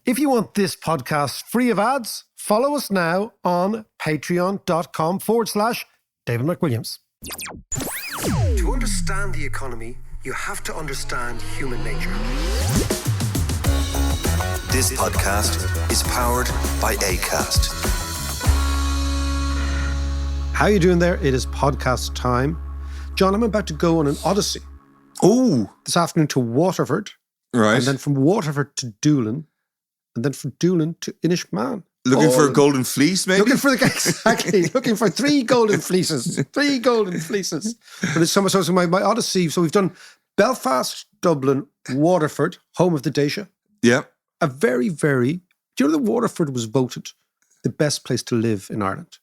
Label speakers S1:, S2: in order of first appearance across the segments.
S1: If you want this podcast free of ads, follow us now on patreon.com/David McWilliams. To understand the economy, you have to understand human nature.
S2: This podcast is powered by Acast.
S1: How you doing there? It is podcast time. John, I'm about to go on an odyssey.
S2: Oh,
S1: this afternoon to Waterford.
S2: Right.
S1: And then from Waterford to Doolin. And then from Doolin to Inishmaan.
S2: Looking for a golden fleece, maybe?
S1: Looking for looking for 3 golden fleeces. 3 golden fleeces. But it's so much so my odyssey. So we've done Belfast, Dublin, Waterford, home of the Dacia.
S2: Yeah.
S1: A very, very... Do you know that Waterford was voted the best place to live in Ireland?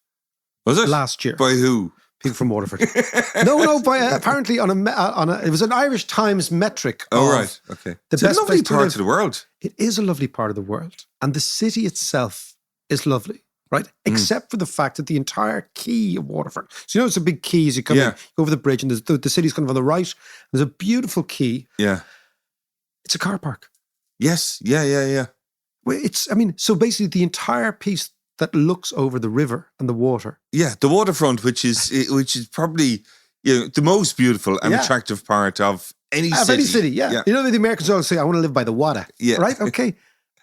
S2: Was it?
S1: Last year.
S2: By who?
S1: People from Waterford. by apparently on a it was an Irish Times metric.
S2: Oh, right. Okay. It's a lovely part of the world.
S1: It is a lovely part of the world. And the city itself is lovely, right? Except for the fact that the entire quay of Waterford. So, it's a big quay as you come in, you go over the bridge, and the city's kind of on the right. There's a beautiful quay.
S2: Yeah.
S1: It's a car park.
S2: Yes. Yeah.
S1: So basically the entire piece that looks over the river and the water.
S2: Yeah, the waterfront, which is probably the most beautiful and attractive part of any city.
S1: Of any city, yeah. You know, the Americans always say, I want to live by the water.
S2: Yeah.
S1: Right? Okay.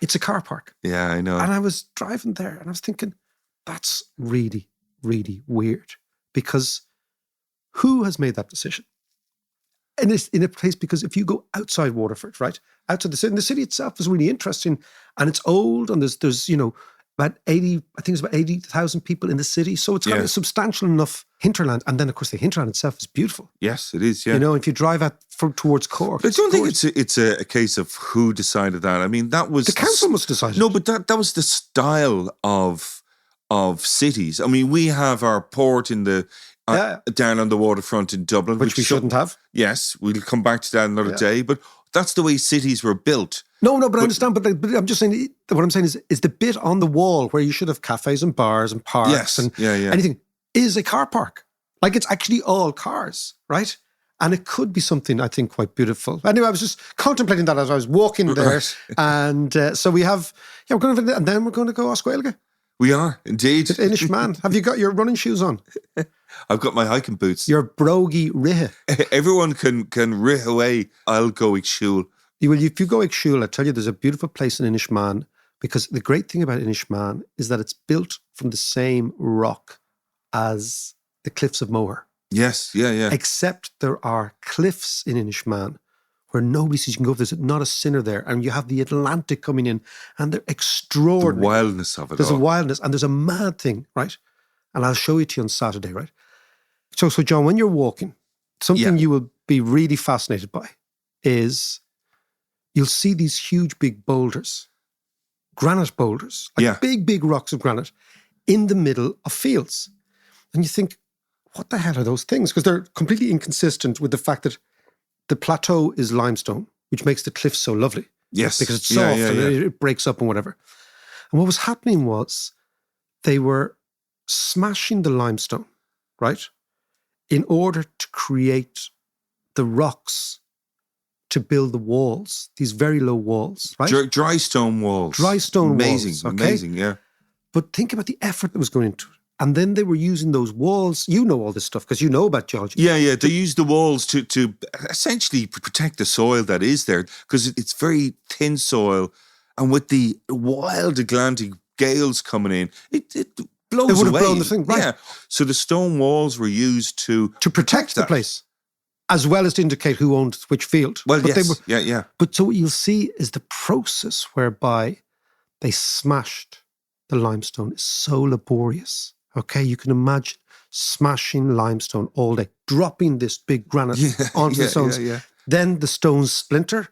S1: It's a car park.
S2: Yeah, I know.
S1: And I was driving there and I was thinking, that's really, really weird. Because who has made that decision? And it's in a place, because if you go outside Waterford, right? Outside the city, and the city itself is really interesting and it's old and there's about 80,000 people in the city. So it's got a substantial enough hinterland. And then, of course, the hinterland itself is beautiful.
S2: Yes, it is, yeah.
S1: If you drive towards Cork.
S2: But I don't think it's a case of who decided that. I mean, that was...
S1: The council must decide.
S2: No, but that was the style of cities. I mean, we have our port in the... down on the waterfront in Dublin.
S1: Which we shouldn't have.
S2: Yes, we'll come back to that another day. But that's the way cities were built.
S1: No, but I understand. But I'm just saying, what I'm saying is the bit on the wall where you should have cafes and bars and parks and anything is a car park. Like, it's actually all cars, right? And it could be something, I think, quite beautiful. Anyway, I was just contemplating that as I was walking there.
S2: Right.
S1: And so we have, we're going to, and then we're going to go Oscuelga.
S2: We are, indeed.
S1: Inishmaan. Have you got your running shoes on?
S2: I've got my hiking boots.
S1: Your brogy rihe.
S2: Everyone can rih away. I'll go ag shul.
S1: If you go ag shul, I tell you, there's a beautiful place in Inishmaan, because the great thing about Inishmaan is that it's built from the same rock as the cliffs of Moher.
S2: Yes, yeah.
S1: Except there are cliffs in Inishmaan where nobody sees. You can go, there's not a sinner there. And you have the Atlantic coming in, and they're extraordinary.
S2: The wildness of it
S1: There's a wildness, and there's a mad thing, right? And I'll show it to you on Saturday, right? So John, when you're walking, something you will be really fascinated by is you'll see these huge, big boulders, granite boulders, like big rocks of granite in the middle of fields. And you think, what the hell are those things? Because they're completely inconsistent with the fact that the plateau is limestone, which makes the cliffs so lovely.
S2: Yes.
S1: Because it's soft and it breaks up and whatever. And what was happening was they were smashing the limestone, right, in order to create the rocks to build the walls, these very low walls, right?
S2: Dry stone walls.
S1: Dry stone walls.
S2: Amazing, yeah.
S1: But think about the effort that was going into it. And then they were using those walls. You know all this stuff because you know about geology.
S2: Yeah. They use the walls to essentially protect the soil that is there, because it's very thin soil. And with the wild Atlantic gales coming in, it blows away.
S1: It would have blown the thing, right?
S2: Yeah. So the stone walls were used to
S1: protect the place, as well as to indicate who owned which field.
S2: Well,
S1: but
S2: yes. Yeah.
S1: But so what you'll see is the process whereby they smashed the limestone is so laborious. Okay, you can imagine smashing limestone all day, dropping this big granite onto the stones.
S2: Yeah.
S1: Then the stones splinter.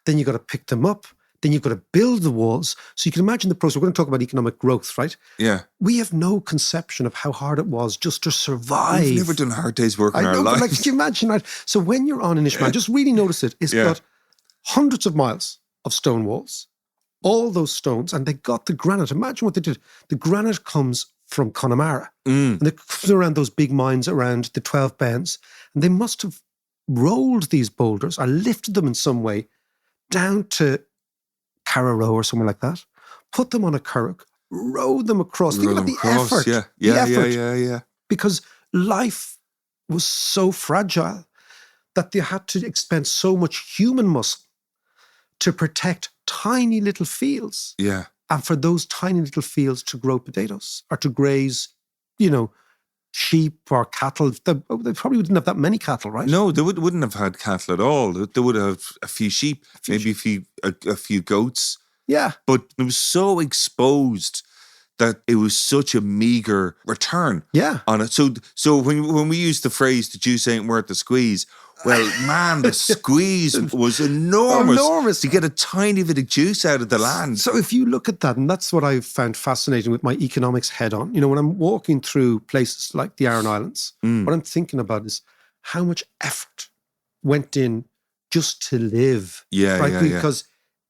S1: Then you got to pick them up. Then you've got to build the walls. So you can imagine the process. We're going to talk about economic growth, right?
S2: Yeah.
S1: We have no conception of how hard it was just to survive.
S2: We've never done a hard day's work in our lives.
S1: But can you imagine, right? So when you're on Inishmaan, just really notice it. It's got hundreds of miles of stone walls, all those stones, and they got the granite. Imagine what they did. The granite comes from Connemara. And it comes around those big mines around the 12 Bends. And they must have rolled these boulders or lifted them in some way down to Carrow or somewhere like that. put them on a curragh, row them across. Think about the
S2: Across,
S1: effort.
S2: yeah.
S1: The
S2: Yeah,
S1: effort.
S2: yeah.
S1: Because life was so fragile that they had to expend so much human muscle to protect tiny little fields.
S2: Yeah.
S1: And for those tiny little fields to grow potatoes or to graze, sheep or cattle. They probably didn't have that many cattle, right?
S2: No, they wouldn't have had cattle at all. They would have a few sheep, maybe a few goats.
S1: Yeah.
S2: But it was so exposed that it was such a meager return on it. So when we use the phrase, the juice ain't worth the squeeze, well, man, the squeeze was enormous to get a tiny bit of juice out of the land.
S1: So if you look at that, and that's what I've found fascinating with my economics head on, when I'm walking through places like the Aran Islands, what I'm thinking about is how much effort went in just to live.
S2: Yeah.
S1: Because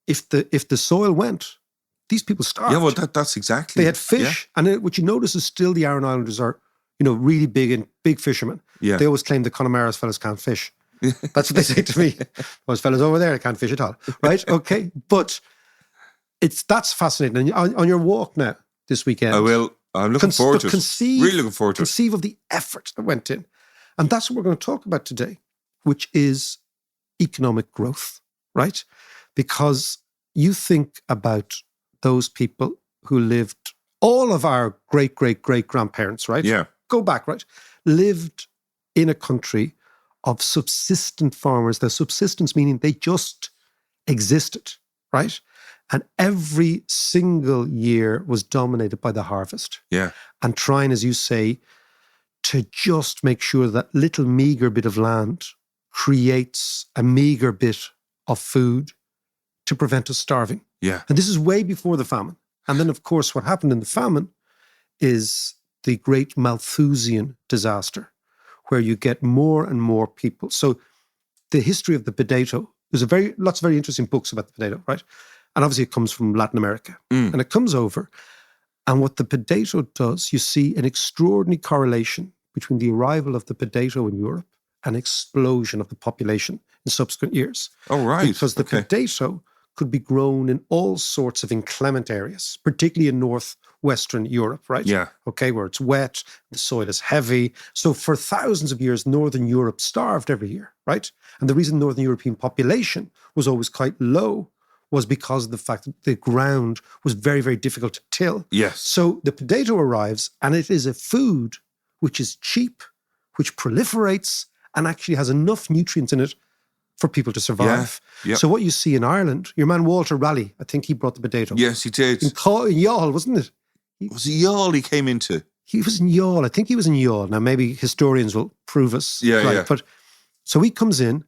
S1: if the soil went, these people starved.
S2: Yeah, well, that's exactly.
S1: They had fish, and what you notice is still the Aran Islanders are, really big fishermen.
S2: Yeah.
S1: They always claim the Connemara's fellas can't fish. That's what they say to me. Those fellas over there can't fish at all, right? Okay, but that's fascinating. And on your walk now this weekend,
S2: I will. I'm looking forward to it. Really looking forward to it.
S1: Conceive of the effort that went in, and that's what we're going to talk about today, which is economic growth, right? Because you think about those people who lived, all of our great-great-great-grandparents, right?
S2: Yeah.
S1: Go back, right? Lived in a country of subsistent farmers. The subsistence meaning they just existed, right? And every single year was dominated by the harvest.
S2: Yeah.
S1: And trying, as you say, to just make sure that little meager bit of land creates a meager bit of food to prevent us starving.
S2: Yeah.
S1: And this is way before the famine. And then, of course, what happened in the famine is the great Malthusian disaster, where you get more and more people. So the history of the potato, there's lots of very interesting books about the potato, right? And obviously it comes from Latin America. And it comes over. And what the potato does, you see an extraordinary correlation between the arrival of the potato in Europe and explosion of the population in subsequent years.
S2: Oh, right.
S1: Because the potato could be grown in all sorts of inclement areas, particularly in northwestern Europe, right?
S2: Yeah.
S1: Okay, where it's wet, the soil is heavy. So for thousands of years, Northern Europe starved every year, right? And the reason Northern European population was always quite low was because of the fact that the ground was very, very difficult to till.
S2: Yes.
S1: So the potato arrives, and it is a food which is cheap, which proliferates, and actually has enough nutrients in it for people to survive.
S2: Yeah.
S1: So what you see in Ireland, your man Walter Raleigh, I think he brought the potato.
S2: Yes, he did.
S1: In Youghal, wasn't it?
S2: Was it Youghal he came into?
S1: He was in Youghal. I think he was in Youghal. Now, maybe historians will prove us.
S2: Yeah,
S1: right.
S2: yeah.
S1: But so he comes in,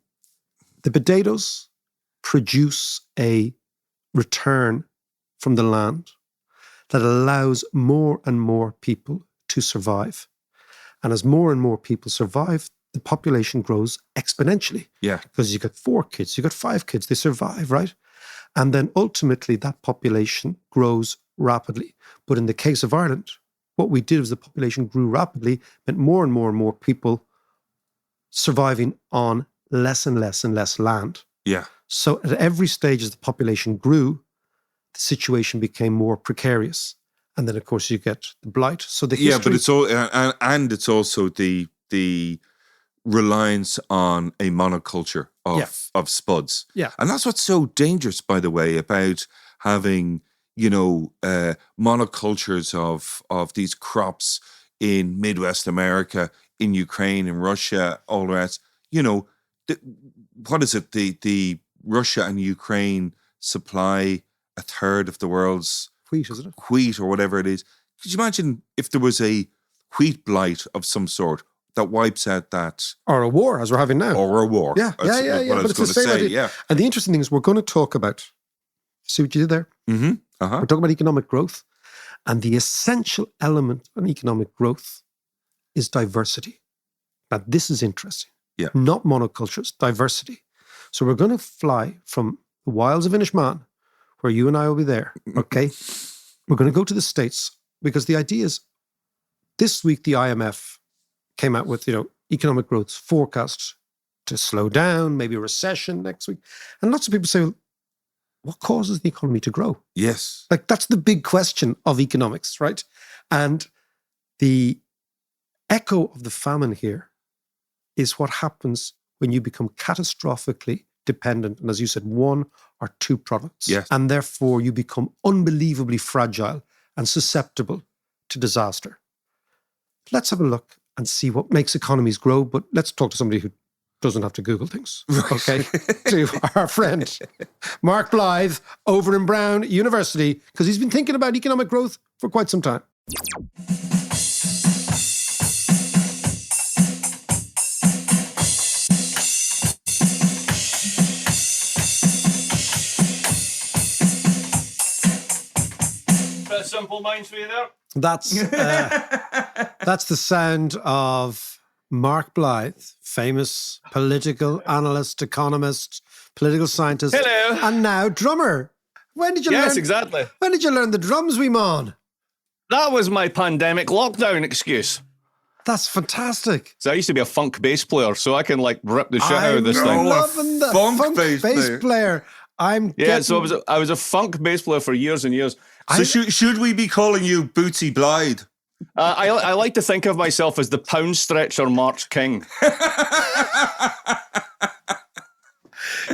S1: the potatoes produce a return from the land that allows more and more people to survive. And as more and more people survive, the population grows exponentially.
S2: Yeah.
S1: Because you got 4 kids, you got 5 kids, they survive, right? And then ultimately that population grows rapidly. But in the case of Ireland, what we did was the population grew rapidly, meant more and more and more people surviving on less and less and less land.
S2: Yeah.
S1: So at every stage as the population grew, the situation became more precarious. And then, of course, you get the blight. So the history...
S2: Yeah, but it's all, and it's also the reliance on a monoculture of spuds.
S1: Yeah.
S2: And that's what's so dangerous, by the way, about having, monocultures of these crops in Midwest America, in Ukraine, in Russia, all the rest. What is it? The Russia and Ukraine supply a third of the world's
S1: wheat, isn't it?
S2: Wheat or whatever it is. Could you imagine if there was a wheat blight of some sort that wipes out that...
S1: Or a war, as we're having now.
S2: Or a war.
S1: Yeah.
S2: What I was going to say, yeah.
S1: And the interesting thing is we're going to talk about... See what you did there?
S2: Mm-hmm. Uh-huh.
S1: We're talking about economic growth. And the essential element in economic growth is diversity. Now, this is interesting.
S2: Yeah.
S1: Not monocultures, diversity. So we're going to fly from the wilds of Inishmaan, where you and I will be there, okay? We're going to go to the States because the idea is this week the IMF came out with, economic growth forecast to slow down, maybe a recession next week. And lots of people say, well, what causes the economy to grow?
S2: Yes.
S1: Like, that's the big question of economics, right? And the echo of the famine here is what happens when you become catastrophically dependent, and as you said, one or two products.
S2: Yes.
S1: And therefore you become unbelievably fragile and susceptible to disaster. Let's have a look and see what makes economies grow, but let's talk to somebody who doesn't have to Google things.
S2: Right.
S1: Okay. To our friend, Mark Blyth, over in Brown University, because he's been thinking about economic growth for quite some time.
S3: Simple minds for you there.
S1: That's the sound of Mark Blyth, famous political analyst, economist, political scientist,
S3: hello,
S1: and now drummer. When did you learn?
S3: Yes, exactly.
S1: When did you learn the drums, wee man?
S3: That was my pandemic lockdown excuse.
S1: That's fantastic.
S3: So I used to be a funk bass player, so I can like rip the shit out of this
S1: I'm
S3: thing.
S1: loving the funk bass player.
S3: So I was a funk bass player for years and years.
S2: So should we be calling you Bootsy Blythe?
S3: I like to think of myself as the pound stretcher March King.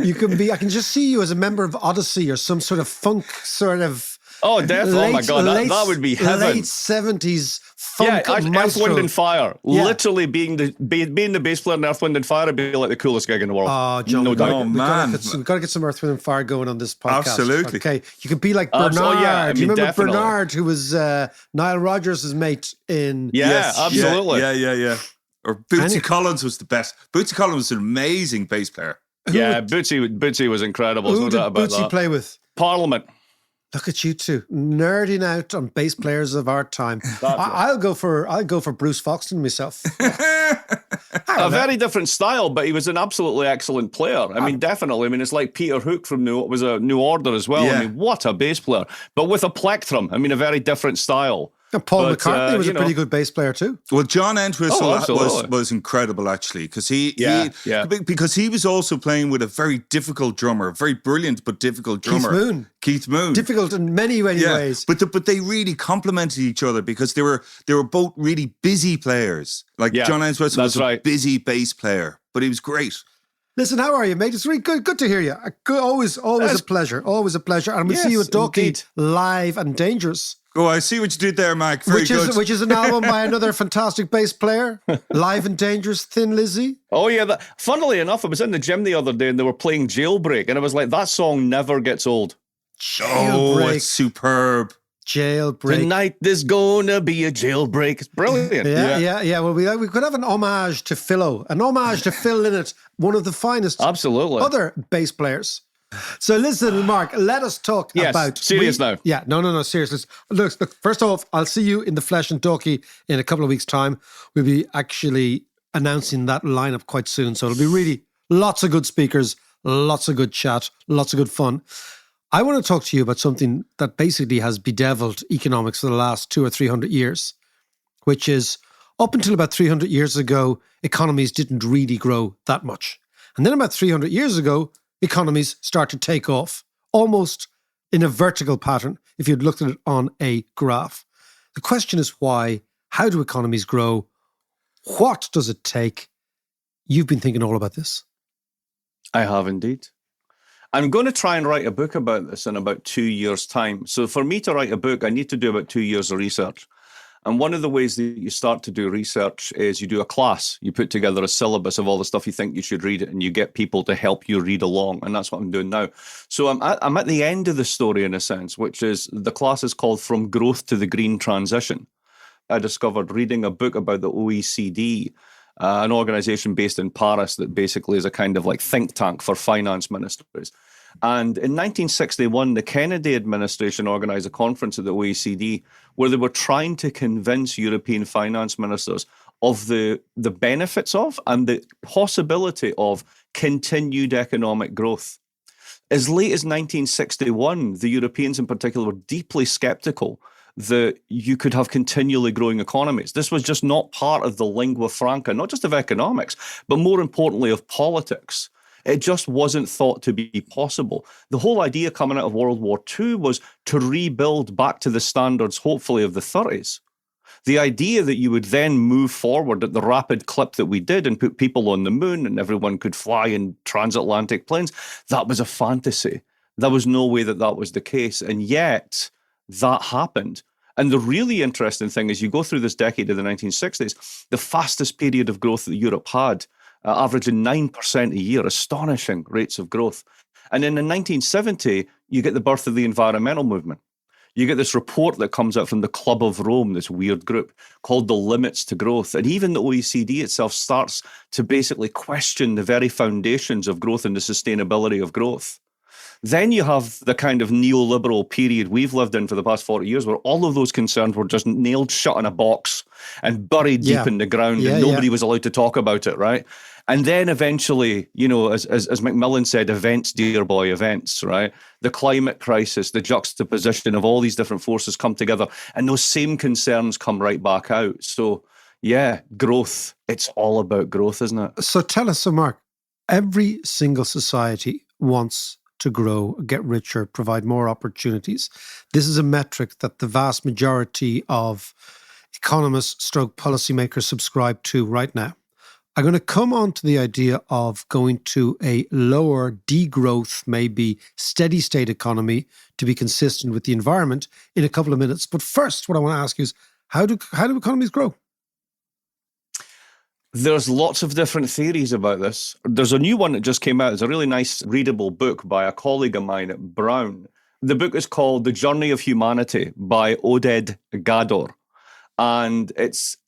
S1: You can be. I can just see you as a member of Odyssey or some sort of funk sort of.
S3: Oh, definitely! Oh my God, that would be heaven.
S1: Late 70s funk
S3: Earth, Wind and Fire. Yeah. Literally being the bass player in Earth, Wind and Fire would be like the coolest gig in the world.
S1: Oh, John,
S3: no doubt.
S2: Oh, man.
S1: We've got to get some Earth, Wind and Fire going on this podcast.
S2: Absolutely.
S1: Okay, you could be like Bernard.
S3: Yeah,
S1: do you remember
S3: definitely.
S1: Bernard, who was Nile Rodgers' mate in...
S3: Yeah,
S2: yes,
S3: absolutely.
S2: Yeah. Or Bootsy Collins was the best. Bootsy Collins was an amazing bass player.
S3: Bootsy was incredible.
S1: Who
S3: no
S1: did
S3: doubt about
S1: Bootsy
S3: that.
S1: play with?
S3: Parliament.
S1: Look at you two, nerding out on bass players of our time. I'll go for Bruce Foxton myself.
S3: A very different style, but he was an absolutely excellent player. I mean, definitely. I mean, it's like Peter Hook from New Order as well.
S2: Yeah.
S3: I mean, what a bass player. But with a plectrum. I mean, a very different style.
S1: And Paul McCartney was a pretty good bass player too.
S2: Well, John Entwistle was incredible actually, because because he was also playing with a very difficult drummer, a very brilliant but difficult drummer, Keith Moon.
S1: Difficult in many ways.
S2: But they really complemented each other because they were both really busy players. Like John Entwistle was a busy bass player, but he was great.
S1: Listen, how are you, mate? It's really good to hear you. Always a pleasure. Always a pleasure. And we'll see you at Dalkey live and dangerous.
S2: Oh, I see what you did there, Mike. Very good.
S1: Which is an album by another fantastic bass player, Live and Dangerous, Thin Lizzy.
S3: Oh, yeah. Funnily enough, I was in the gym the other day and they were playing Jailbreak, and I was like, that song never gets old.
S2: Oh, it's superb.
S1: Jailbreak.
S3: Tonight there's gonna be a jailbreak. It's brilliant.
S1: Yeah. Well, we could have an homage to Philo, an homage to Phil Lynott, one of the finest other bass players. So listen, Mark, let us talk about...
S3: Serious now.
S1: Yeah, no, serious. Look, first off, I'll see you in the flesh in Dalkey in a couple of weeks' time. We'll be actually announcing that lineup quite soon. So it'll be really lots of good speakers, lots of good chat, lots of good fun. I want to talk to you about something that basically has bedeviled economics for the last 200 or 300 years, which is up until about 300 years ago, economies didn't really grow that much. And then about 300 years ago, economies start to take off, almost in a vertical pattern, if you'd looked at it on a graph. The question is why? How do economies grow? What does it take? You've been thinking all about this.
S3: I have indeed. I'm going to try and write a book about this in about 2 years' time. So for me to write a book, I need to do about 2 years of research. And one of the ways that you start to do research is you do a class. You put together a syllabus of all the stuff you think you should read, and you get people to help you read along. And that's what I'm doing now. So I'm at the end of the story in a sense, which is the class is called From Growth to the Green Transition. I discovered reading a book about the OECD, an organization based in Paris that basically is a kind of like think tank for finance ministers. And in 1961, the Kennedy administration organized a conference at the OECD where they were trying to convince European finance ministers of the benefits of and the possibility of continued economic growth. As late as 1961, the Europeans in particular were deeply skeptical that you could have continually growing economies. This was just not part of the lingua franca, not just of economics, but more importantly of politics. It just wasn't thought to be possible. The whole idea coming out of World War II was to rebuild back to the standards, hopefully, of the 30s. The idea that you would then move forward at the rapid clip that we did and put people on the moon and everyone could fly in transatlantic planes, that was a fantasy. There was no way that that was the case. And yet, that happened. And the really interesting thing is you go through this decade of the 1960s, the fastest period of growth that Europe had, averaging 9% a year, astonishing rates of growth. And then in 1970, you get the birth of the environmental movement. You get this report that comes out from the Club of Rome, this weird group called the Limits to Growth. And even the OECD itself starts to basically question the very foundations of growth and the sustainability of growth. Then you have the kind of neoliberal period we've lived in for the past 40 years where all of those concerns were just nailed shut in a box and buried deep in the ground and nobody was allowed to talk about it, right? And then eventually, you know, as Macmillan said, events, dear boy, events, right? The climate crisis, the juxtaposition of all these different forces come together and those same concerns come right back out. So, yeah, growth. It's all about growth, isn't it?
S1: So tell us, so Mark, every single society wants to grow, get richer, provide more opportunities. This is a metric that the vast majority of economists, policymakers subscribe to right now. I'm going to come on to the idea of going to a lower degrowth, maybe steady state economy to be consistent with the environment in a couple of minutes. But first, what I want to ask you is, how do economies grow?
S3: There's lots of different theories about this. There's a new one that just came out. It's a really nice readable book by a colleague of mine at Brown. The book is called The Journey of Humanity by Oded Gador. And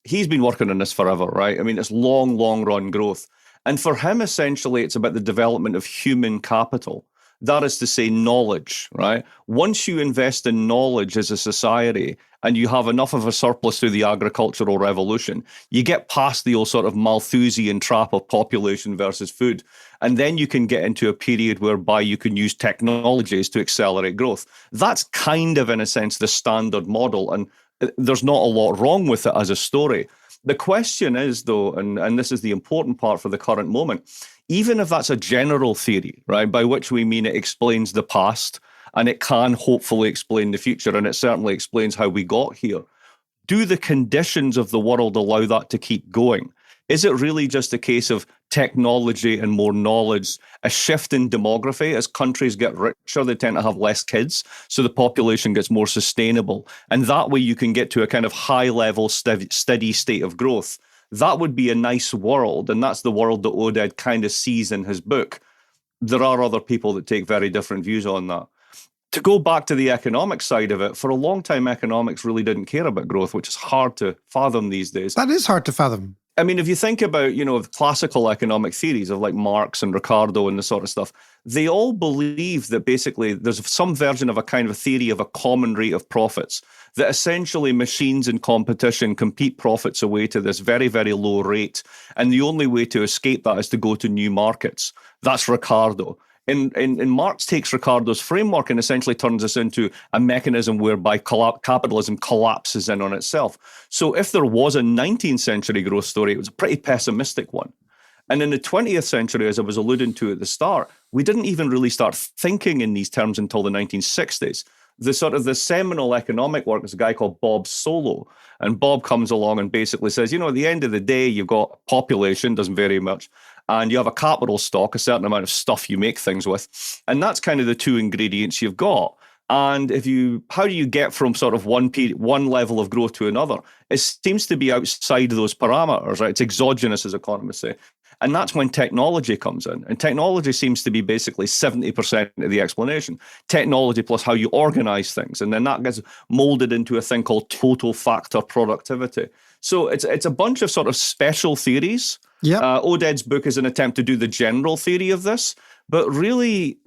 S3: he's been working on this forever, right? I mean, it's long run growth. And for him, essentially, it's about the development of human capital. That is to say, knowledge, right? Once you invest in knowledge as a society and you have enough of a surplus through the agricultural revolution, you get past the old sort of Malthusian trap of population versus food. And then you can get into a period whereby you can use technologies to accelerate growth. That's kind of, in a sense, the standard model. And there's not a lot wrong with it as a story. The question is, though, and this is the important part for the current moment, even if that's a general theory, right, by which we mean it explains the past and it can hopefully explain the future, and it certainly explains how we got here, do the conditions of the world allow that to keep going? Is it really just a case of technology and more knowledge, a shift in demography? As countries get richer, they tend to have less kids, so the population gets more sustainable. And that way you can get to a kind of high-level, steady state of growth. That would be a nice world, and that's the world that Oded kind of sees in his book. There are other people that take very different views on that. To go back to the economic side of it, for a long time, economics really didn't care about growth, which is hard to fathom these days.
S1: That is hard to fathom.
S3: I mean, if you think about, the classical economic theories of like Marx and Ricardo and this sort of stuff, they all believe that basically there's some version of a kind of theory of a common rate of profits, that essentially machines in competition compete profits away to this very, very low rate. And the only way to escape that is to go to new markets. That's Ricardo. And Marx takes Ricardo's framework and essentially turns this into a mechanism whereby capitalism collapses in on itself. So if there was a 19th century growth story, it was a pretty pessimistic one. And in the 20th century, as I was alluding to at the start, we didn't even really start thinking in these terms until the 1960s. The seminal economic work is a guy called Bob Solow. And Bob comes along and basically says, at the end of the day, you've got population, doesn't vary much, and you have a capital stock, a certain amount of stuff you make things with. And that's kind of the two ingredients you've got. And how do you get from sort of one level of growth to another? It seems to be outside of those parameters, right? It's exogenous, as economists say. And that's when technology comes in. And technology seems to be basically 70% of the explanation. Technology plus how you organize things. And then that gets molded into a thing called total factor productivity. So it's a bunch of sort of special theories.
S1: Yep.
S3: Oded's book is an attempt to do the general theory of this. But really,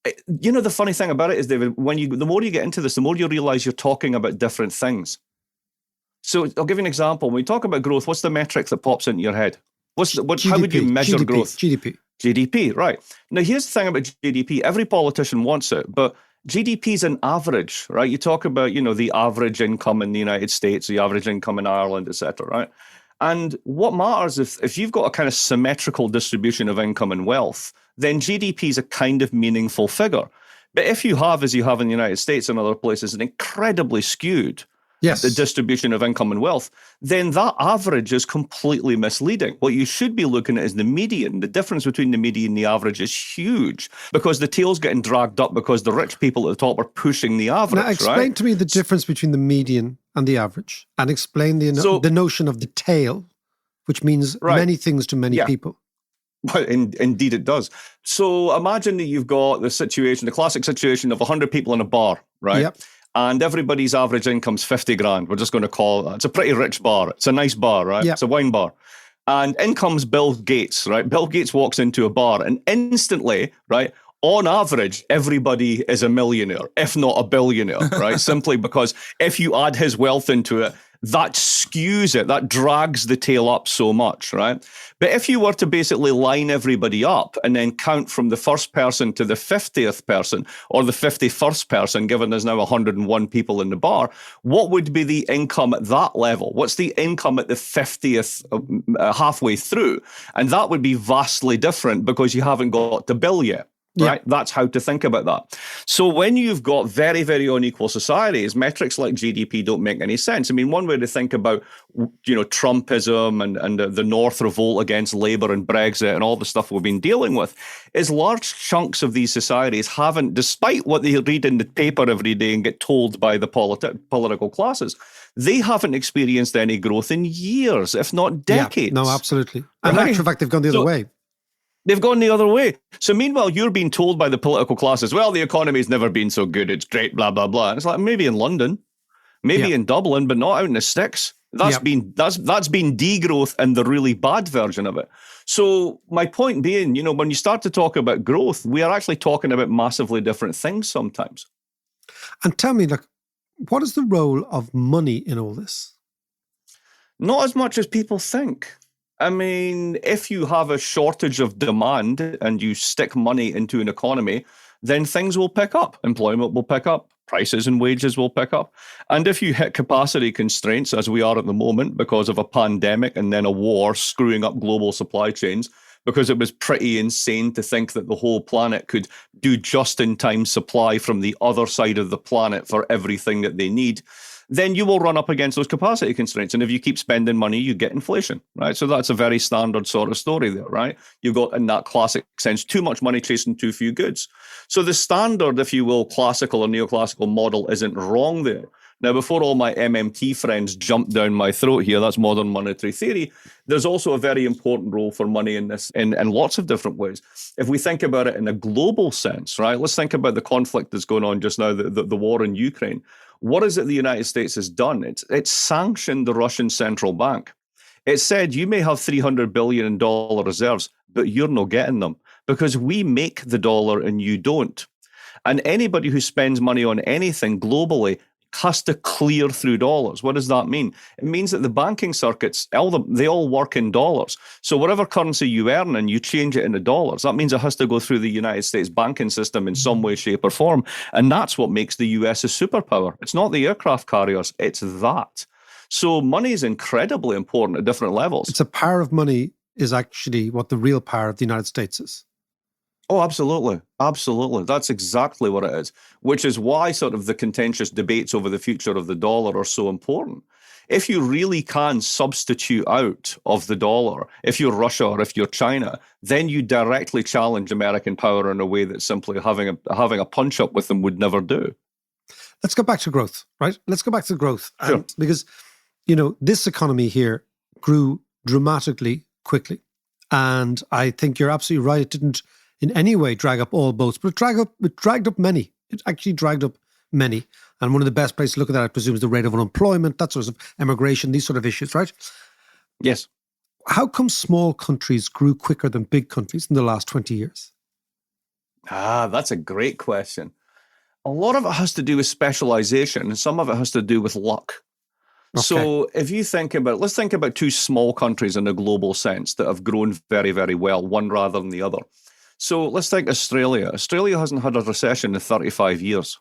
S3: the funny thing about it is, David, the more you get into this, the more you realize you're talking about different things. So I'll give you an example. When we talk about growth, what's the metric that pops into your head?
S1: GDP,
S3: how would you measure
S1: GDP,
S3: growth? GDP, right. Now, here's the thing about GDP. Every politician wants it, but GDP is an average, right? You talk about, the average income in the United States, the average income in Ireland, et cetera, right? And what matters, if you've got a kind of symmetrical distribution of income and wealth, then GDP is a kind of meaningful figure. But if you have, as you have in the United States and other places, an incredibly skewed the distribution of income and wealth, then that average is completely misleading. What you should be looking at is the median. The difference between the median and the average is huge because the tail's getting dragged up because the rich people at the top are pushing the average.
S1: Now, explain to me the difference between the median and the average, and explain the notion of the tail, which means many things to many people.
S3: Well, indeed it does. So imagine that you've got the classic situation of 100 people in a bar, right?
S1: Yep.
S3: And everybody's average income's 50 grand. We're just going to call it. It's a pretty rich bar. It's a nice bar, right?
S1: Yep.
S3: It's a wine bar. And in comes Bill Gates, right? Bill Gates walks into a bar and instantly, right, on average, everybody is a millionaire, if not a billionaire, right? Simply because if you add his wealth into it, that skews it, that drags the tail up so much, right? But if you were to basically line everybody up and then count from the first person to the 50th person or the 51st person, given there's now 101 people in the bar, what would be the income at that level? What's the income at the 50th halfway through? And that would be vastly different because you haven't got to Bill yet. Right? Yeah. That's how to think about that. So when you've got very, very unequal societies, metrics like GDP don't make any sense. I mean, one way to think about, Trumpism and the North revolt against Labour and Brexit and all the stuff we've been dealing with is large chunks of these societies haven't, despite what they read in the paper every day and get told by the political classes, they haven't experienced any growth in years, if not decades.
S1: Yeah, no, absolutely. And in actual fact, they've gone the other way.
S3: They've gone the other way. So meanwhile, you're being told by the political classes, well, the economy's never been so good. It's great, blah, blah, blah. And it's like, maybe in London, maybe in Dublin, but not out in the sticks. That's been degrowth and the really bad version of it. So my point being, when you start to talk about growth, we are actually talking about massively different things sometimes.
S1: And tell me, what is the role of money in all this?
S3: Not as much as people think. I mean, if you have a shortage of demand and you stick money into an economy, then things will pick up. Employment will pick up. Prices and wages will pick up. And if you hit capacity constraints, as we are at the moment, because of a pandemic and then a war screwing up global supply chains, because it was pretty insane to think that the whole planet could do just-in-time supply from the other side of the planet for everything that they need, then you will run up against those capacity constraints. And if you keep spending money, you get inflation, right? So that's a very standard sort of story there, right? You've got, in that classic sense, too much money chasing too few goods. So the standard, if you will, classical or neoclassical model isn't wrong there. Now, before all my MMT friends jump down my throat here, that's modern monetary theory, there's also a very important role for money in this in lots of different ways. If we think about it in a global sense, right? Let's think about the conflict that's going on just now, the war in Ukraine. What is it the United States has done? It's sanctioned the Russian central bank. It said, you may have $300 billion reserves, but you're not getting them because we make the dollar and you don't. And anybody who spends money on anything globally has to clear through dollars. What does that mean? It means that the banking circuits, they all work in dollars. So whatever currency you earn and you change it into dollars, that means it has to go through the United States banking system in some way, shape, or form. And that's what makes the US a superpower. It's not the aircraft carriers, it's that. So money is incredibly important at different levels.
S1: It's the power of money is actually what the real power of the United States is.
S3: Oh, absolutely. Absolutely. That's exactly what it is, which is why sort of the contentious debates over the future of the dollar are so important. If you really can substitute out of the dollar, if you're Russia or if you're China, then you directly challenge American power in a way that simply having a punch up with them would never do.
S1: Let's go back to growth, right? Let's go back to growth.
S3: Sure.
S1: Because, this economy here grew dramatically quickly. And I think you're absolutely right. It didn't in any way drag up all boats, but it dragged up many. It actually dragged up many. And one of the best places to look at that, I presume, is the rate of unemployment, that sort of immigration, these sort of issues, right?
S3: Yes.
S1: How come small countries grew quicker than big countries in the last 20 years?
S3: That's a great question. A lot of it has to do with specialization, and some of it has to do with luck. Okay. So if you let's think about two small countries in a global sense that have grown very, very well, one rather than the other. So let's think Australia. Australia hasn't had a recession in 35 years.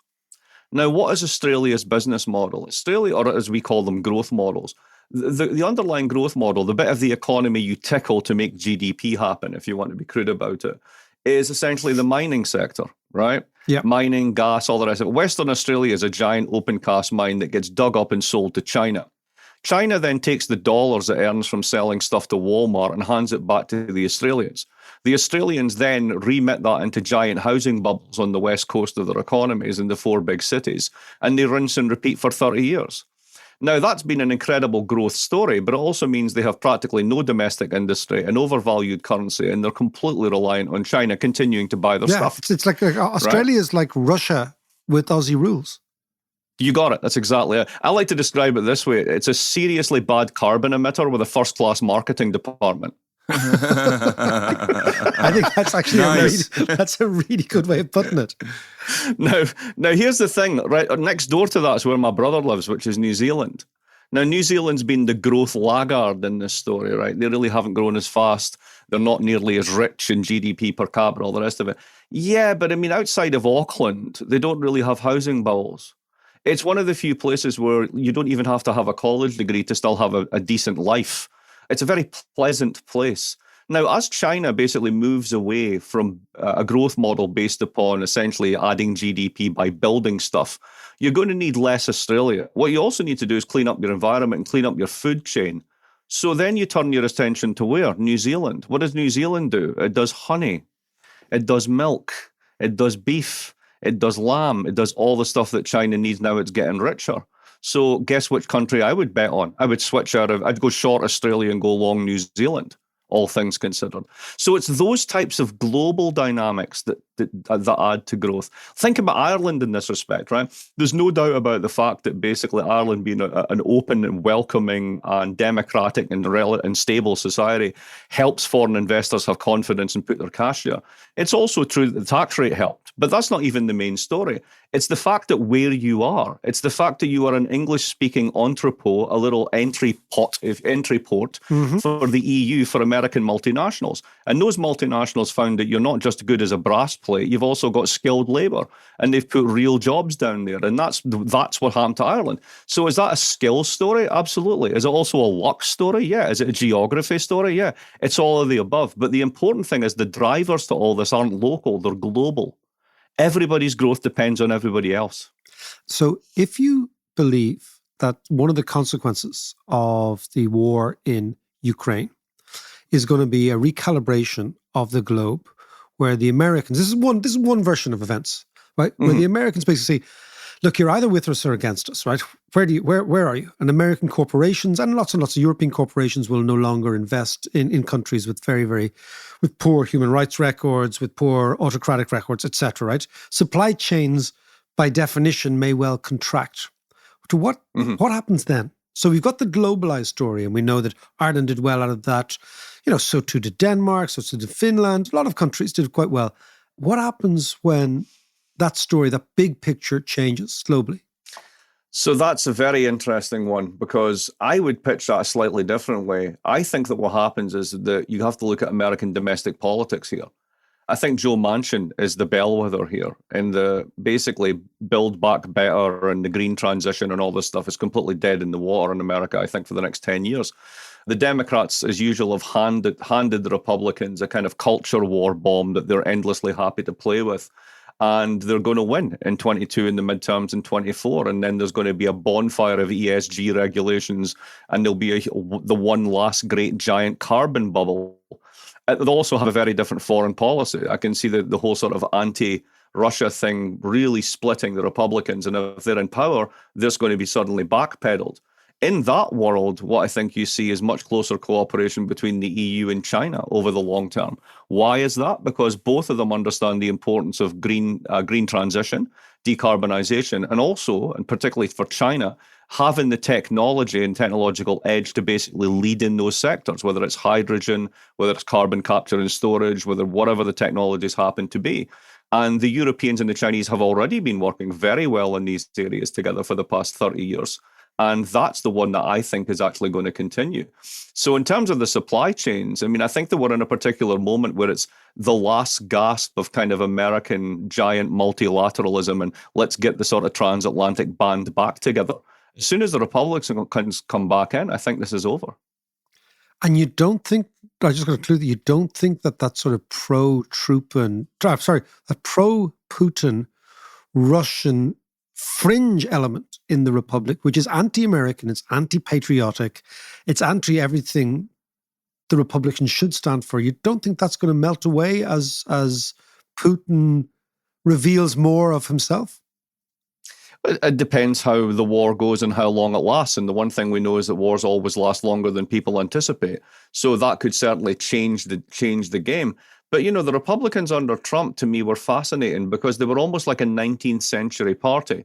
S3: Now, what is Australia's business model? Australia, or as we call them, growth models, the underlying growth model, the bit of the economy you tickle to make GDP happen, if you want to be crude about it, is essentially the mining sector, right?
S1: Yeah.
S3: Mining, gas, all the rest of it. Western Australia is a giant open cast mine that gets dug up and sold to China. China then takes the dollars it earns from selling stuff to Walmart and hands it back to the Australians. The Australians then remit that into giant housing bubbles on the west coast of their economies in the 4 big cities, and they rinse and repeat for 30 years. Now, that's been an incredible growth story, but it also means they have practically no domestic industry, an overvalued currency, and they're completely reliant on China continuing to buy their stuff.
S1: It's like Australia is like Russia with Aussie rules.
S3: You got it. That's exactly it. I like to describe it this way. It's a seriously bad carbon emitter with a first-class marketing department.
S1: I think that's actually a really good way of putting it.
S3: Now, here's the thing, right? Next door to that is where my brother lives, which is New Zealand. Now, New Zealand's been the growth laggard in this story, right? They really haven't grown as fast. They're not nearly as rich in GDP per capita, all the rest of it. Yeah, but I mean, outside of Auckland, they don't really have housing bubbles. It's one of the few places where you don't even have to have a college degree to still have a decent life. It's a very pleasant place. Now, as China basically moves away from a growth model based upon essentially adding GDP by building stuff, you're going to need less Australia. What you also need to do is clean up your environment and clean up your food chain. So then you turn your attention to where? New Zealand. What does New Zealand do? It does honey. It does milk. It does beef. It does lamb. It does all the stuff that China needs now it's getting richer. So guess which country I would bet on? I would I'd go short Australia and go long New Zealand, all things considered. So it's those types of global dynamics that add to growth. Think about Ireland in this respect, right? There's no doubt about the fact that basically Ireland being an open and welcoming and democratic and stable society helps foreign investors have confidence and put their cash there. It's also true that the tax rate helped, but that's not even the main story. It's the fact that where you are, it's the fact that you are an English-speaking entrepot, a little entry port for the EU for American multinationals. And those multinationals found that you're not just good as a brass plate, you've also got skilled labour, and they've put real jobs down there. And that's what happened to Ireland. So is that a skill story? Absolutely. Is it also a luck story? Yeah. Is it a geography story? Yeah. It's all of the above. But the important thing is the drivers to all this aren't local, they're global. Everybody's growth depends on everybody else.
S1: So if you believe that one of the consequences of the war in Ukraine is going to be a recalibration of the globe, where the Americans, this is one version of events, right? Where the Americans basically say, look, you're either with us or against us, right? Where are you? And American corporations and lots of European corporations will no longer invest in countries with with poor human rights records, with poor autocratic records, etc. Right? Supply chains, by definition, may well contract. To what happens then? So we've got the globalized story, and we know that Ireland did well out of that. So too did Denmark, so too did Finland. A lot of countries did quite well. What happens when that story, that big picture, changes globally?
S3: So that's a very interesting one, because I would pitch that a slightly different way. I think that what happens is that you have to look at American domestic politics here. I think Joe Manchin is the bellwether here, and the basically Build Back Better and the green transition and all this stuff is completely dead in the water in America, I think, for the next 10 years. The Democrats, as usual, have handed the Republicans a kind of culture war bomb that they're endlessly happy to play with. And they're going to win in 22 in the midterms in 24. And then there's going to be a bonfire of ESG regulations, and there'll be the one last great giant carbon bubble. They'll also have a very different foreign policy. I can see the whole sort of anti-Russia thing really splitting the Republicans. And if they're in power, this is going to be suddenly backpedaled. In that world, what I think you see is much closer cooperation between the EU and China over the long term. Why is that? Because both of them understand the importance of green transition, decarbonization, and also, and particularly for China, having the technology and technological edge to basically lead in those sectors, whether it's hydrogen, whether it's carbon capture and storage, whatever the technologies happen to be. And the Europeans and the Chinese have already been working very well in these areas together for the past 30 years. And that's the one that I think is actually going to continue. So in terms of the supply chains, I mean, I think that we're in a particular moment where it's the last gasp of kind of American giant multilateralism, and let's get the sort of transatlantic band back together. As soon as the Republicans come back in, I think this is over.
S1: And you don't think, I just got to clue that you don't think that sort of that pro-Putin Russian fringe element in the Republic, which is anti-American, it's anti-patriotic, it's anti-everything the Republicans should stand for. You don't think that's going to melt away as Putin reveals more of himself?
S3: It depends how the war goes and how long it lasts. And the one thing we know is that wars always last longer than people anticipate. So that could certainly change the game. But, you know, the Republicans under Trump, to me, were fascinating because they were almost like a 19th century party.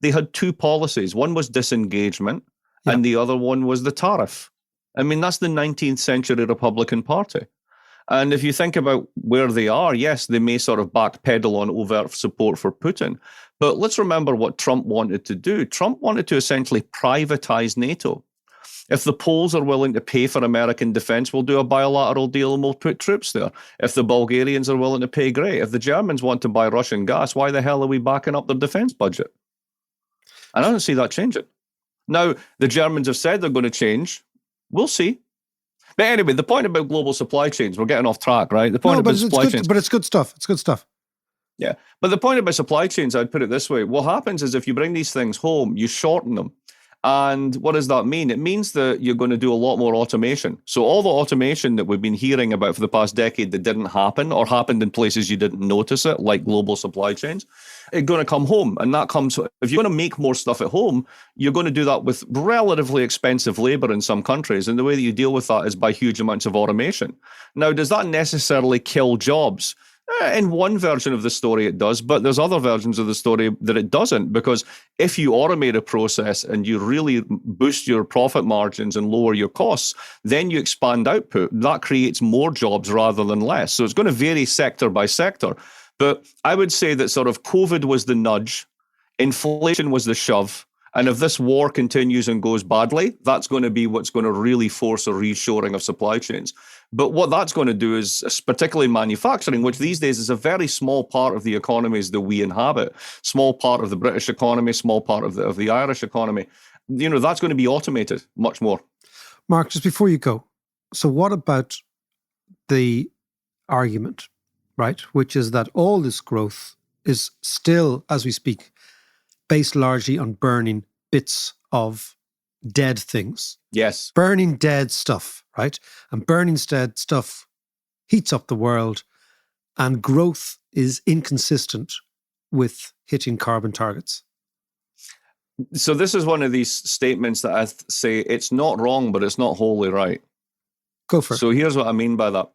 S3: They had two policies. One was disengagement, and the other one was the tariff. I mean, that's the 19th century Republican Party. And if you think about where they are, yes, they may sort of backpedal on overt support for Putin. But let's remember what Trump wanted to do. Trump wanted to essentially privatize NATO. If the Poles are willing to pay for American defense, we'll do a bilateral deal and we'll put troops there. If the Bulgarians are willing to pay, great. If the Germans want to buy Russian gas, why the hell are we backing up their defense budget? And I don't see that changing. Now, the Germans have said they're going to change. We'll see. But anyway, the point about global supply chains, we're getting off track, right? The point about supply chains.
S1: But it's good stuff. It's good stuff.
S3: Yeah. But the point about supply chains, I'd put it this way. What happens is if you bring these things home, you shorten them. And what does that mean? It means that you're going to do a lot more automation. So all the automation that we've been hearing about for the past decade that didn't happen or happened in places you didn't notice it, like global supply chains, it's going to come home. And that comes, if you're going to make more stuff at home, you're going to do that with relatively expensive labor in some countries. And the way that you deal with that is by huge amounts of automation. Now, does that necessarily kill jobs? In one version of the story, it does, but there's other versions of the story that it doesn't, because if you automate a process and you really boost your profit margins and lower your costs, then you expand output. That creates more jobs rather than less. So it's going to vary sector by sector. But I would say that sort of COVID was the nudge, inflation was the shove, and if this war continues and goes badly, that's going to be what's going to really force a reshoring of supply chains. But what that's going to do is, particularly manufacturing, which these days is a very small part of the economies that we inhabit, small part of the British economy, small part of the Irish economy, you know, that's going to be automated much more.
S1: Mark, just before you go, so what about the argument, right, which is that all this growth is still, as we speak, based largely on burning bits of dead things.
S3: Yes.
S1: Burning dead stuff, right? And burning dead stuff heats up the world, and growth is inconsistent with hitting carbon targets.
S3: So this is one of these statements that I say it's not wrong, but it's not wholly right.
S1: Go for it.
S3: So here's what I mean by that.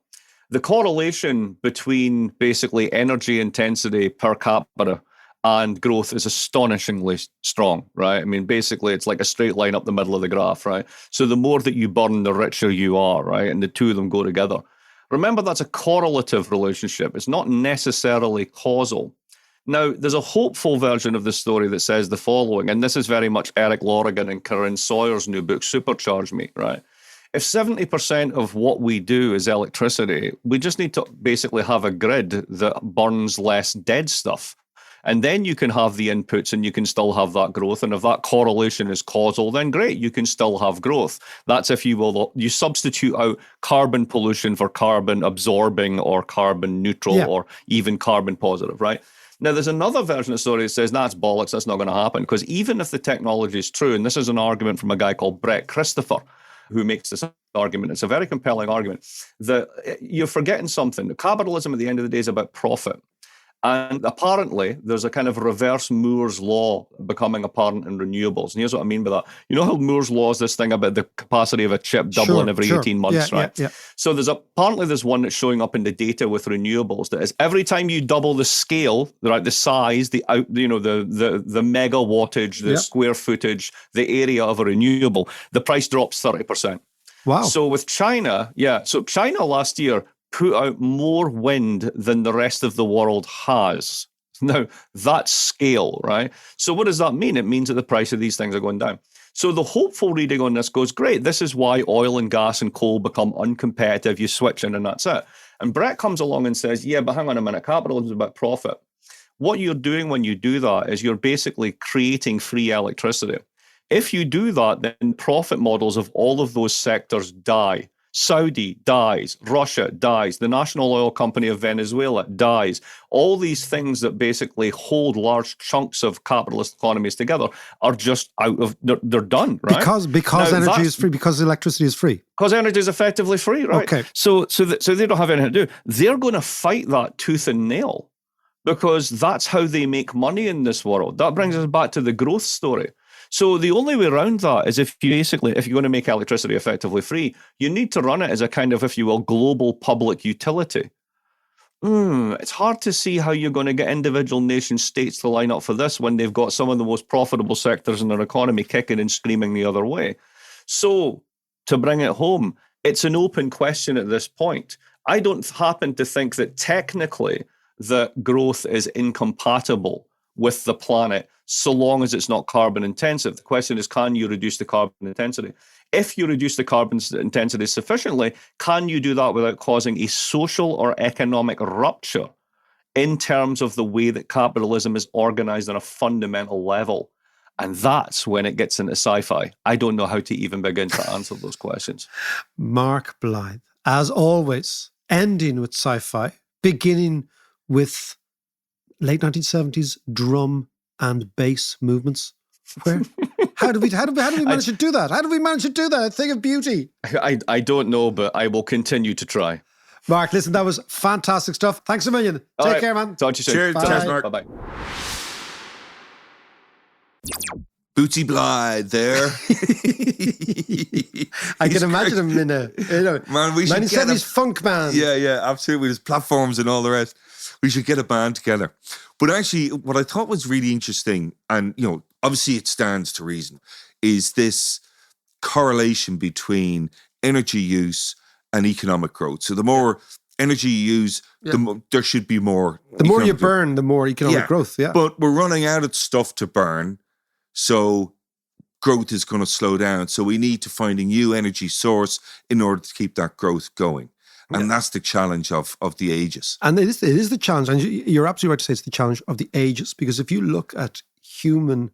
S3: The correlation between basically energy intensity per capita and growth is astonishingly strong, right? I mean, basically, it's like a straight line up the middle of the graph, right? So the more that you burn, the richer you are, right? And the two of them go together. Remember, that's a correlative relationship. It's not necessarily causal. Now, there's a hopeful version of the story that says the following, and this is very much Eric Lorigan and Corinne Sawyer's new book, Supercharge Me, right? If 70% of what we do is electricity, we just need to basically have a grid that burns less dead stuff. And then you can have the inputs and you can still have that growth. And if that correlation is causal, then great, you can still have growth. That's, if you will, you substitute out carbon pollution for carbon absorbing or carbon neutral or even carbon positive, right? Now, there's another version of the story that says, that's bollocks, that's not going to happen. Because even if the technology is true, and this is an argument from a guy called Brett Christopher, who makes this argument, it's a very compelling argument, that you're forgetting something. Capitalism at the end of the day is about profit. And apparently, there's a kind of reverse Moore's law becoming apparent in renewables. And here's what I mean by that. You know how Moore's law is this thing about the capacity of a chip doubling every 18 months, right? Yeah. So apparently there's one that's showing up in the data with renewables that is every time you double the scale, right, the size, the mega wattage, the square footage, the area of a renewable, the price drops 30%.
S1: Wow.
S3: So with China, so China last year put out more wind than the rest of the world has. Now, that's scale, right? So what does that mean? It means that the price of these things are going down. So the hopeful reading on this goes, great, this is why oil and gas and coal become uncompetitive. You switch in and that's it. And Brett comes along and says, yeah, but hang on a minute, capitalism is about profit. What you're doing when you do that is you're basically creating free electricity. If you do that, then profit models of all of those sectors die. Saudi dies, Russia dies, the national oil company of Venezuela dies. All these things that basically hold large chunks of capitalist economies together are just they're done, right?
S1: Because energy is free, because electricity is free.
S3: Because energy is effectively free, right?
S1: Okay.
S3: So they don't have anything to do. They're going to fight that tooth and nail because that's how they make money in this world. That brings us back to the growth story. So the only way around that is if you're going to make electricity effectively free, you need to run it as a kind of, if you will, global public utility. It's hard to see how you're going to get individual nation states to line up for this when they've got some of the most profitable sectors in their economy kicking and screaming the other way. So to bring it home, it's an open question at this point. I don't happen to think that technically that growth is incompatible with the planet, so long as it's not carbon intensive. The question is, can you reduce the carbon intensity? If you reduce the carbon intensity sufficiently, can you do that without causing a social or economic rupture in terms of the way that capitalism is organized on a fundamental level? And that's when it gets into sci-fi. I don't know how to even begin to answer those questions.
S1: Mark Blyth, as always, ending with sci-fi, beginning with late 1970s drum and bass movements. How do we manage to do that? How do we manage to do that? A thing of beauty.
S3: I don't know, but I will continue to try.
S1: Mark, listen, that was fantastic stuff. Thanks a million. Take care, man.
S3: Talk to you soon.
S2: Cheers,
S1: Bye.
S2: Mark.
S3: Bye-bye.
S2: Bootsy Blythe there.
S1: I can imagine him in a
S2: man, we should
S1: 1970s funk band.
S2: Yeah, absolutely. There's platforms and all the rest. We should get a band together. But actually, what I thought was really interesting, and obviously it stands to reason, is this correlation between energy use and economic growth. So the more energy you use, there should be more.
S1: The more you burn, the more economic growth. Yeah,
S2: but we're running out of stuff to burn, so growth is going to slow down. So we need to find a new energy source in order to keep that growth going. And that's the challenge of the ages.
S1: And it is the challenge. And you're absolutely right to say it's the challenge of the ages. Because if you look at human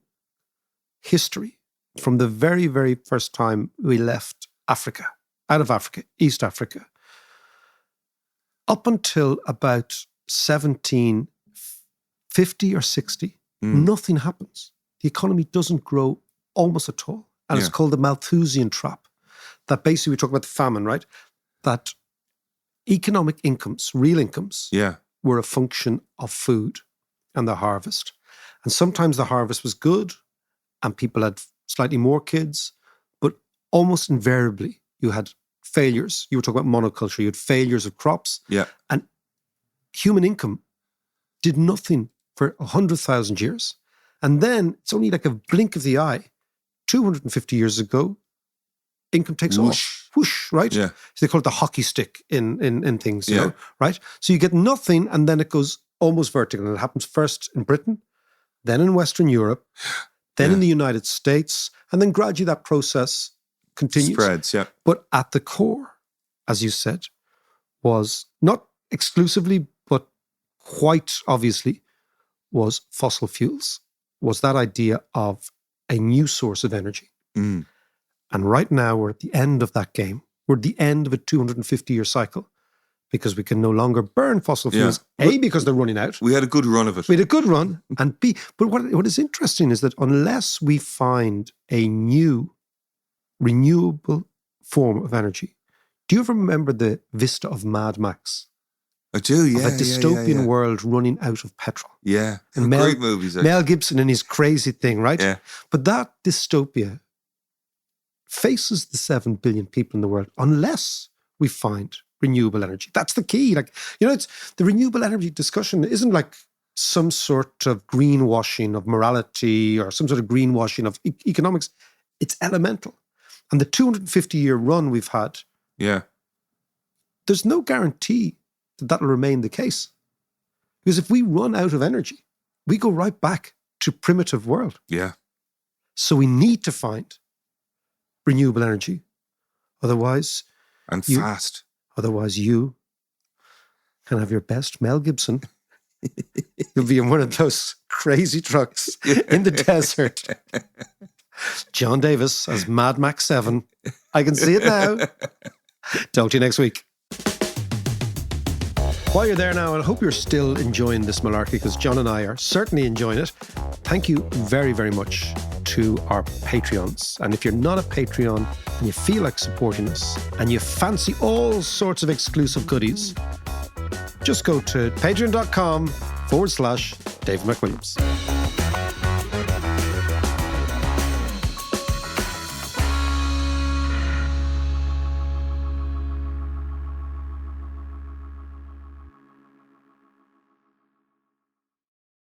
S1: history, from the very, very first time we left Africa, out of Africa, East Africa, up until about 1750 or 60, nothing happens. The economy doesn't grow almost at all. And it's called the Malthusian trap. That basically, we talk about the famine, right? That economic incomes, real incomes, were a function of food and the harvest. And sometimes the harvest was good and people had slightly more kids, but almost invariably you had failures. You were talking about monoculture, you had failures of crops.
S2: Yeah.
S1: And human income did nothing for 100,000 years. And then it's only like a blink of the eye, 250 years ago, income takes off. Whoosh, right?
S2: Yeah.
S1: So they call it the hockey stick in things, you know, right? So you get nothing and then it goes almost vertical. And it happens first in Britain, then in Western Europe, then in the United States, and then gradually that process continues.
S2: Spreads, yeah.
S1: But at the core, as you said, was not exclusively, but quite obviously, was fossil fuels, was that idea of a new source of energy. And right now, we're at the end of that game. We're at the end of a 250-year cycle because we can no longer burn fossil fuels. A, because they're running out.
S2: We had a good run of it.
S1: We had a good run. And B, but what is interesting is that unless we find a new renewable form of energy, do you ever remember the vista of Mad Max?
S2: I do, yeah.
S1: Of a dystopian world running out of petrol.
S2: Yeah.
S1: And
S2: great movies, actually.
S1: Mel Gibson and his crazy thing, right?
S2: Yeah.
S1: But that dystopia faces the 7 billion people in the world unless we find renewable energy. That's the key. It's the renewable energy discussion isn't like some sort of greenwashing of morality or some sort of greenwashing of economics. It's elemental. And the 250-year run we've had, there's no guarantee that that'll remain the case. Because if we run out of energy, we go right back to primitive world.
S2: Yeah.
S1: So we need to find renewable energy. Otherwise...
S2: fast.
S1: Otherwise you can have your best Mel Gibson. You'll be in one of those crazy trucks in the desert, John Davis as Mad Max 7. I can see it now. Talk to you next week. While you're there now, I hope you're still enjoying this malarkey, because John and I are certainly enjoying it. Thank you very, very much to our Patreons. And if you're not a Patreon and you feel like supporting us and you fancy all sorts of exclusive goodies, just go to patreon.com/David McWilliams.